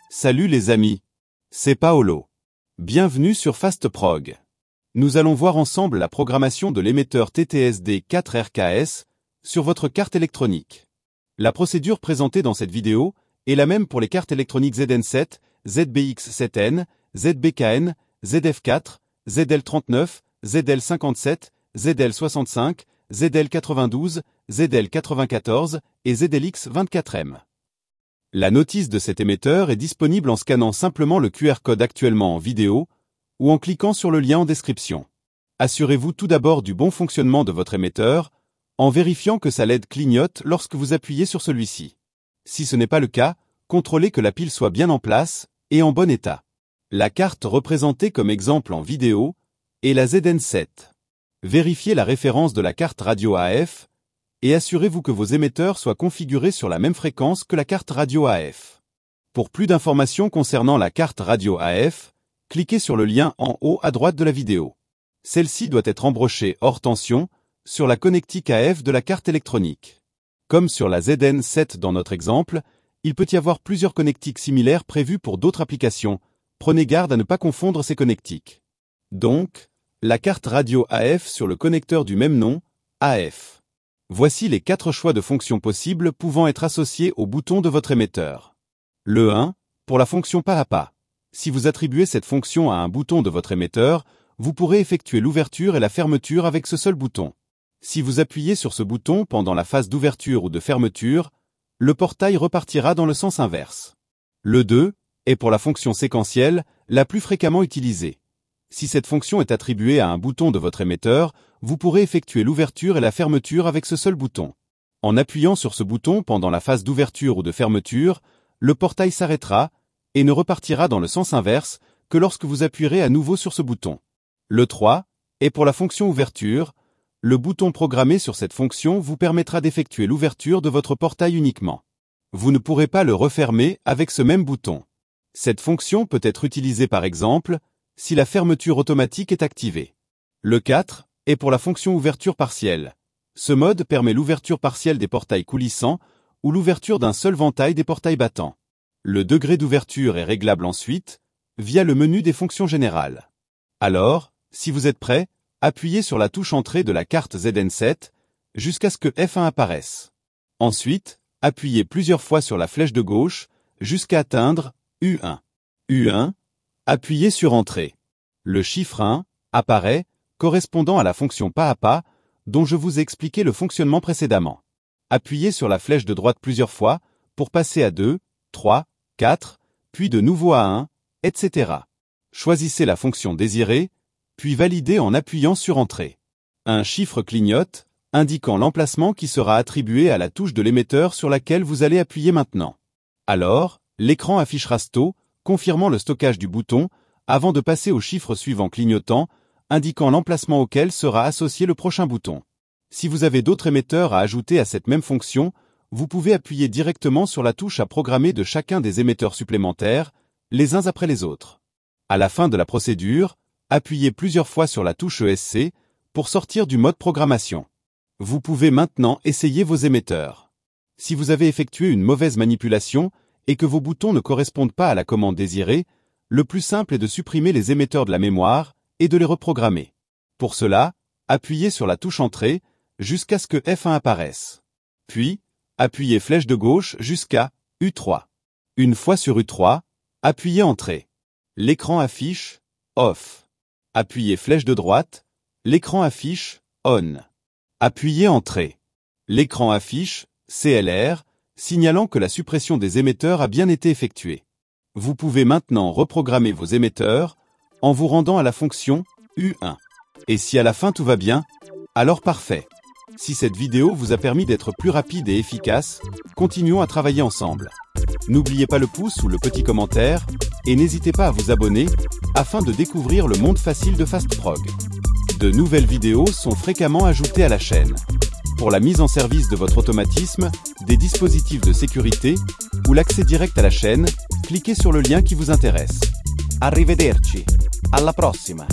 Salut les amis, c'est Paolo. Bienvenue sur FastProg. Nous allons voir ensemble la programmation de l'émetteur TTSD4RKS sur votre carte électronique. La procédure présentée dans cette vidéo est la même pour les cartes électroniques ZN7, ZBX7N, ZBKN, ZF4, ZL39, ZL57, ZL65, ZL92, ZL94 et ZLX24M. La notice de cet émetteur est disponible en scannant simplement le QR code actuellement en vidéo ou en cliquant sur le lien en description. Assurez-vous tout d'abord du bon fonctionnement de votre émetteur en vérifiant que sa LED clignote lorsque vous appuyez sur celui-ci. Si ce n'est pas le cas, contrôlez que la pile soit bien en place et en bon état. La carte représentée comme exemple en vidéo est la ZN7. Vérifiez la référence de la carte radio AF et assurez-vous que vos émetteurs soient configurés sur la même fréquence que la carte radio AF. Pour plus d'informations concernant la carte radio AF, cliquez sur le lien en haut à droite de la vidéo. Celle-ci doit être embrochée hors tension sur la connectique AF de la carte électronique. Comme sur la ZN7 dans notre exemple, il peut y avoir plusieurs connectiques similaires prévues pour d'autres applications. Prenez garde à ne pas confondre ces connectiques. Donc, la carte radio AF sur le connecteur du même nom, AF. Voici les 4 choix de fonctions possibles pouvant être associés au bouton de votre émetteur. Le 1, pour la fonction pas à pas. Si vous attribuez cette fonction à un bouton de votre émetteur, vous pourrez effectuer l'ouverture et la fermeture avec ce seul bouton. Si vous appuyez sur ce bouton pendant la phase d'ouverture ou de fermeture, le portail repartira dans le sens inverse. Le 2 est pour la fonction séquentielle, la plus fréquemment utilisée. Si cette fonction est attribuée à un bouton de votre émetteur, vous pourrez effectuer l'ouverture et la fermeture avec ce seul bouton. En appuyant sur ce bouton pendant la phase d'ouverture ou de fermeture, le portail s'arrêtera et ne repartira dans le sens inverse que lorsque vous appuierez à nouveau sur ce bouton. Le 3 est pour la fonction ouverture. Le bouton programmé sur cette fonction vous permettra d'effectuer l'ouverture de votre portail uniquement. Vous ne pourrez pas le refermer avec ce même bouton. Cette fonction peut être utilisée par exemple si la fermeture automatique est activée. Le 4 est pour la fonction ouverture partielle. Ce mode permet l'ouverture partielle des portails coulissants ou l'ouverture d'un seul ventail des portails battants. Le degré d'ouverture est réglable ensuite via le menu des fonctions générales. Alors, si vous êtes prêt, appuyez sur la touche Entrée de la carte ZN7 jusqu'à ce que F1 apparaisse. Ensuite, appuyez plusieurs fois sur la flèche de gauche jusqu'à atteindre U1. U1, appuyez sur Entrée. Le chiffre 1 apparaît, correspondant à la fonction pas à pas, dont je vous ai expliqué le fonctionnement précédemment. Appuyez sur la flèche de droite plusieurs fois pour passer à 2, 3, 4, puis de nouveau à 1, etc. Choisissez la fonction désirée, puis validez en appuyant sur Entrée. Un chiffre clignote, indiquant l'emplacement qui sera attribué à la touche de l'émetteur sur laquelle vous allez appuyer maintenant. Alors, l'écran affichera STO, confirmant le stockage du bouton, avant de passer au chiffre suivant clignotant, indiquant l'emplacement auquel sera associé le prochain bouton. Si vous avez d'autres émetteurs à ajouter à cette même fonction, vous pouvez appuyer directement sur la touche à programmer de chacun des émetteurs supplémentaires, les uns après les autres. À la fin de la procédure, appuyez plusieurs fois sur la touche ESC pour sortir du mode programmation. Vous pouvez maintenant essayer vos émetteurs. Si vous avez effectué une mauvaise manipulation et que vos boutons ne correspondent pas à la commande désirée, le plus simple est de supprimer les émetteurs de la mémoire et de les reprogrammer. Pour cela, appuyez sur la touche Entrée jusqu'à ce que F1 apparaisse. Puis, appuyez flèche de gauche jusqu'à U3. Une fois sur U3, appuyez Entrée. L'écran affiche Off. Appuyez flèche de droite, l'écran affiche On. Appuyez Entrée. L'écran affiche CLR, signalant que la suppression des émetteurs a bien été effectuée. Vous pouvez maintenant reprogrammer vos émetteurs en vous rendant à la fonction U1. Et si à la fin tout va bien, alors parfait. Si cette vidéo vous a permis d'être plus rapide et efficace, continuons à travailler ensemble. N'oubliez pas le pouce ou le petit commentaire, et n'hésitez pas à vous abonner, afin de découvrir le monde facile de FastProg. De nouvelles vidéos sont fréquemment ajoutées à la chaîne. Pour la mise en service de votre automatisme, des dispositifs de sécurité, ou l'accès direct à la chaîne, cliquez sur le lien qui vous intéresse. Arrivederci. Alla prossima.